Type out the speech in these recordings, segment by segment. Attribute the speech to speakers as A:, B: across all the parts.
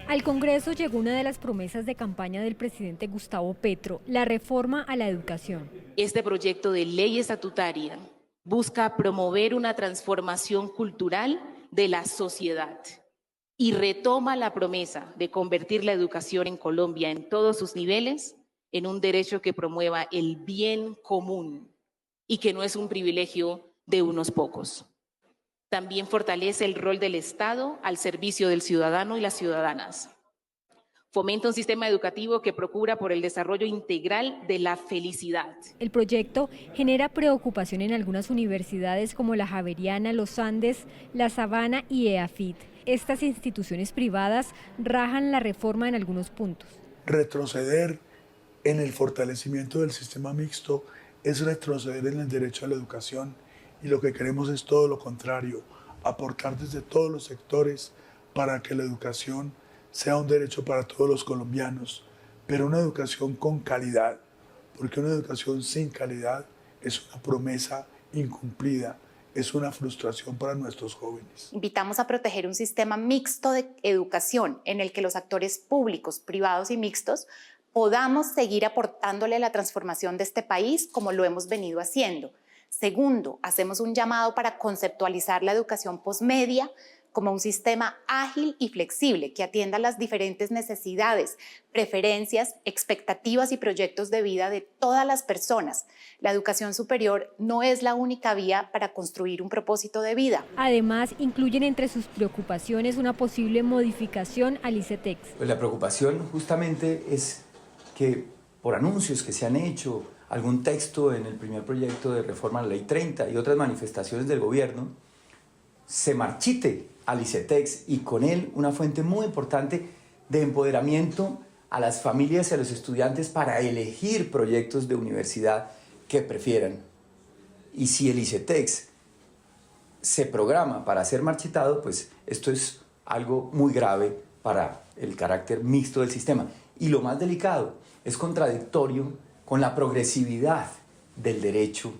A: Al Congreso llegó una de las promesas de campaña del presidente Gustavo Petro, la reforma a la educación.
B: Este proyecto de ley estatutaria busca promover una transformación cultural de la sociedad y retoma la promesa de convertir la educación en Colombia en todos sus niveles en un derecho que promueva el bien común y que no es un privilegio de unos pocos. También fortalece el rol del Estado al servicio del ciudadano y las ciudadanas. Fomenta un sistema educativo que procura por el desarrollo integral de la felicidad.
A: El proyecto genera preocupación en algunas universidades como la Javeriana, los Andes, la Sabana y EAFIT. Estas instituciones privadas rajan la reforma en algunos puntos.
C: Retroceder en el fortalecimiento del sistema mixto es retroceder en el derecho a la educación, y lo que queremos es todo lo contrario, aportar desde todos los sectores para que la educación sea un derecho para todos los colombianos, pero una educación con calidad, porque una educación sin calidad es una promesa incumplida, es una frustración para nuestros jóvenes.
D: Invitamos a proteger un sistema mixto de educación en el que los actores públicos, privados y mixtos podamos seguir aportándole a la transformación de este país como lo hemos venido haciendo. Segundo, hacemos un llamado para conceptualizar la educación posmedia como un sistema ágil y flexible que atienda las diferentes necesidades, preferencias, expectativas y proyectos de vida de todas las personas. La educación superior no es la única vía para construir un propósito de vida.
A: Además, incluyen entre sus preocupaciones una posible modificación al ICETEX.
E: Pues la preocupación justamente es que por anuncios que se han hecho, algún texto en el primer proyecto de reforma a la Ley 30 y otras manifestaciones del gobierno, se marchite al ICETEX y con él una fuente muy importante de empoderamiento a las familias y a los estudiantes para elegir proyectos de universidad que prefieran. Y si el ICETEX se programa para ser marchitado, pues esto es algo muy grave para el carácter mixto del sistema. Y lo más delicado, es contradictorio con la progresividad del derecho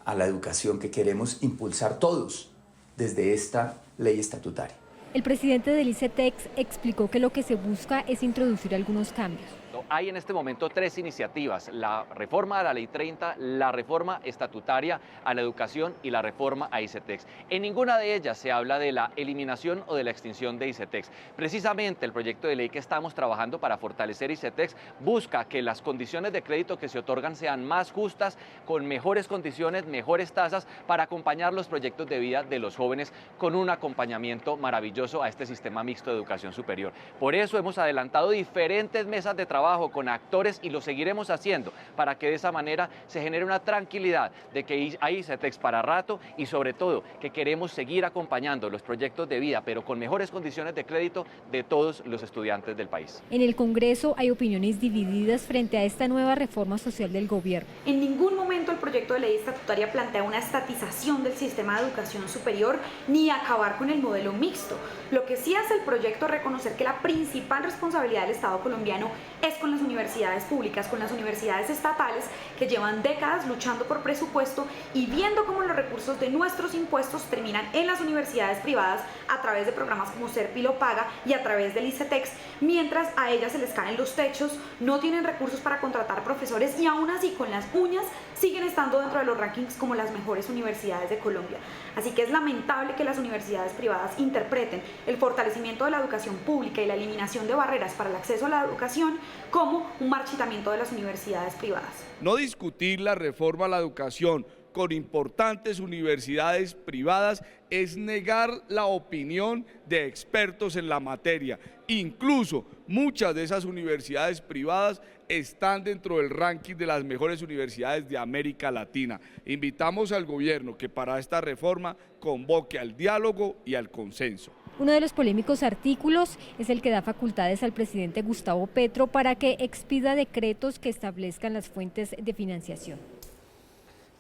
E: a la educación que queremos impulsar todos desde esta ley estatutaria.
A: El presidente del ICETEX explicó que lo que se busca es introducir algunos cambios.
F: Hay en este momento 3 iniciativas: la reforma a la Ley 30, la reforma estatutaria a la educación y la reforma a ICETEX. En ninguna de ellas se habla de la eliminación o de la extinción de ICETEX. Precisamente el proyecto de ley que estamos trabajando para fortalecer ICETEX busca que las condiciones de crédito que se otorgan sean más justas, con mejores condiciones, mejores tasas, para acompañar los proyectos de vida de los jóvenes con un acompañamiento maravilloso a este sistema mixto de educación superior. Por eso hemos adelantado diferentes mesas de trabajo con actores y lo seguiremos haciendo para que de esa manera se genere una tranquilidad de que hay ICETEX para rato, y sobre todo que queremos seguir acompañando los proyectos de vida, pero con mejores condiciones de crédito de todos los estudiantes del país.
A: En el Congreso hay opiniones divididas frente a esta nueva reforma social del gobierno.
G: En ningún momento el proyecto de ley estatutaria plantea una estatización del sistema de educación superior ni acabar con el modelo mixto. Lo que sí hace el proyecto es reconocer que la principal responsabilidad del Estado colombiano es con las universidades públicas, con las universidades estatales que llevan décadas luchando por presupuesto y viendo cómo los recursos de nuestros impuestos terminan en las universidades privadas a través de programas como Serpi lo paga y a través del ICETEX, mientras a ellas se les caen los techos, no tienen recursos para contratar profesores y aún así con las uñas siguen estando dentro de los rankings como las mejores universidades de Colombia. Así que es lamentable que las universidades privadas interpreten el fortalecimiento de la educación pública y la eliminación de barreras para el acceso a la educación como un marchitamiento de las universidades privadas.
H: No discutir la reforma a la educación con importantes universidades privadas es negar la opinión de expertos en la materia. Incluso muchas de esas universidades privadas están dentro del ranking de las mejores universidades de América Latina. Invitamos al gobierno que para esta reforma convoque al diálogo y al consenso.
A: Uno de los polémicos artículos es el que da facultades al presidente Gustavo Petro para que expida decretos que establezcan las fuentes de financiación.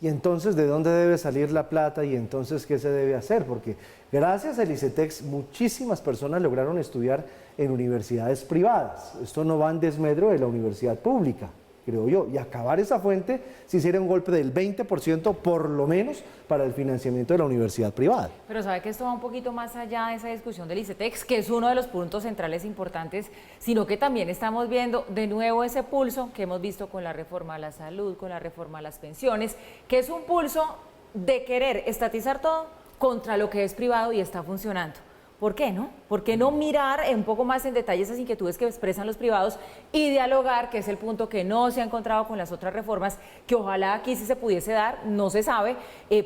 I: Y entonces, ¿de dónde debe salir la plata? Y entonces, ¿qué se debe hacer? Porque gracias al ICETEX muchísimas personas lograron estudiar en universidades privadas. Esto no va en desmedro de la universidad pública. creo yo, y acabar esa fuente si sería un golpe del 20% por lo menos para el financiamiento de la universidad privada.
J: Pero sabe que esto va un poquito más allá de esa discusión del ICETEX, que es uno de los puntos centrales importantes, sino que también estamos viendo de nuevo ese pulso que hemos visto con la reforma a la salud, con la reforma a las pensiones, que es un pulso de querer estatizar todo contra lo que es privado y está funcionando. ¿Por qué no? ¿Por qué no mirar un poco más en detalle esas inquietudes que expresan los privados y dialogar, que es el punto que no se ha encontrado con las otras reformas, que ojalá aquí sí se pudiese dar, no se sabe,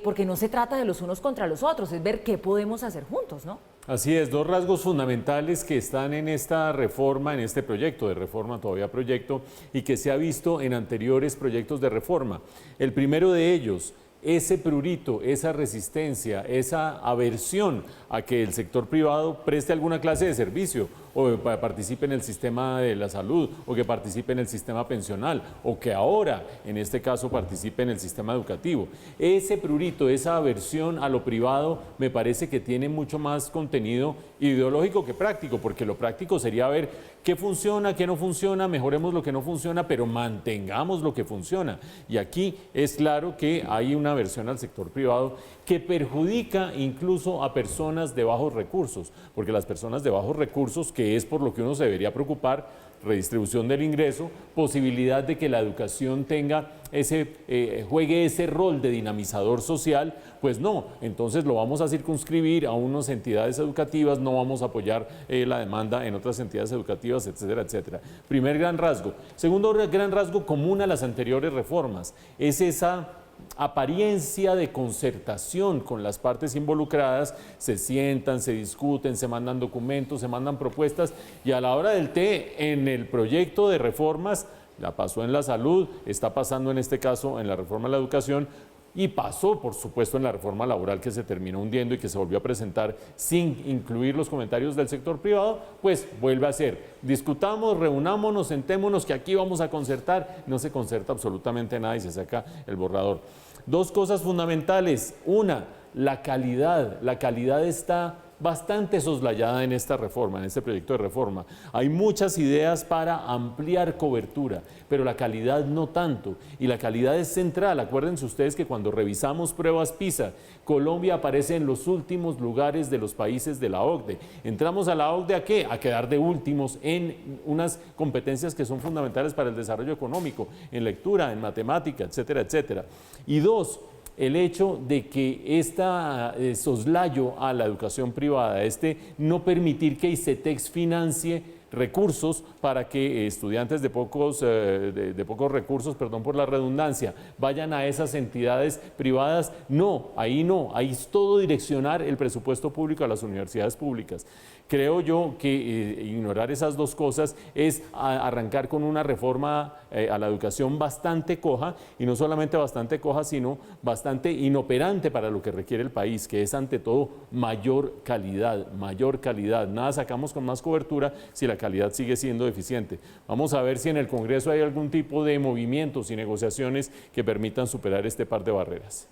J: porque no se trata de los unos contra los otros, es ver qué podemos hacer juntos, ¿no?
K: Así es, dos rasgos fundamentales que están en esta reforma, en este proyecto de reforma, todavía proyecto, y que se ha visto en anteriores proyectos de reforma. El primero de ellos, ese prurito, esa resistencia, esa aversión a que el sector privado preste alguna clase de servicio o participe en el sistema de la salud o que participe en el sistema pensional o que ahora, en este caso, participe en el sistema educativo. Ese prurito, esa aversión a lo privado me parece que tiene mucho más contenido ideológico que práctico, porque lo práctico sería ver qué funciona, qué no funciona, mejoremos lo que no funciona, pero mantengamos lo que funciona. Y aquí es claro que hay una aversión al sector privado que perjudica incluso a personas de bajos recursos, porque las personas de bajos recursos, que es por lo que uno se debería preocupar, redistribución del ingreso, posibilidad de que la educación tenga juegue ese rol de dinamizador social, pues no, entonces lo vamos a circunscribir a unas entidades educativas, no vamos a apoyar la demanda en otras entidades educativas, etcétera, etcétera. Primer gran rasgo. Segundo gran rasgo común a las anteriores reformas, es esa apariencia de concertación con las partes involucradas, se sientan, se discuten, se mandan documentos, se mandan propuestas y a la hora del té en el proyecto de reformas, la pasó en la salud, está pasando en este caso en la reforma de la educación y pasó por supuesto en la reforma laboral que se terminó hundiendo y que se volvió a presentar sin incluir los comentarios del sector privado, pues vuelve a ser, discutamos, reunámonos, sentémonos que aquí vamos a concertar, no se concerta absolutamente nada y se saca el borrador. Dos cosas fundamentales, una, la calidad está bastante soslayada en esta reforma, en este proyecto de reforma. Hay muchas ideas para ampliar cobertura, pero la calidad no tanto. Y la calidad es central. Acuérdense ustedes que cuando revisamos pruebas PISA, Colombia aparece en los últimos lugares de los países de la OCDE. Entramos a la OCDE ¿a qué? A quedar de últimos en unas competencias que son fundamentales para el desarrollo económico, en lectura, en matemática, etcétera, etcétera. Y dos, el hecho de que este soslayo a la educación privada, no permitir que ICETEX financie recursos para que estudiantes de pocos recursos, perdón por la redundancia, vayan a esas entidades privadas, no, ahí es todo direccionar el presupuesto público a las universidades públicas. Creo yo que ignorar esas dos cosas es arrancar con una reforma a la educación bastante coja, y no solamente bastante coja, sino bastante inoperante para lo que requiere el país, que es ante todo mayor calidad. Nada sacamos con más cobertura si la calidad sigue siendo deficiente. Vamos a ver si en el Congreso hay algún tipo de movimientos y negociaciones que permitan superar este par de barreras.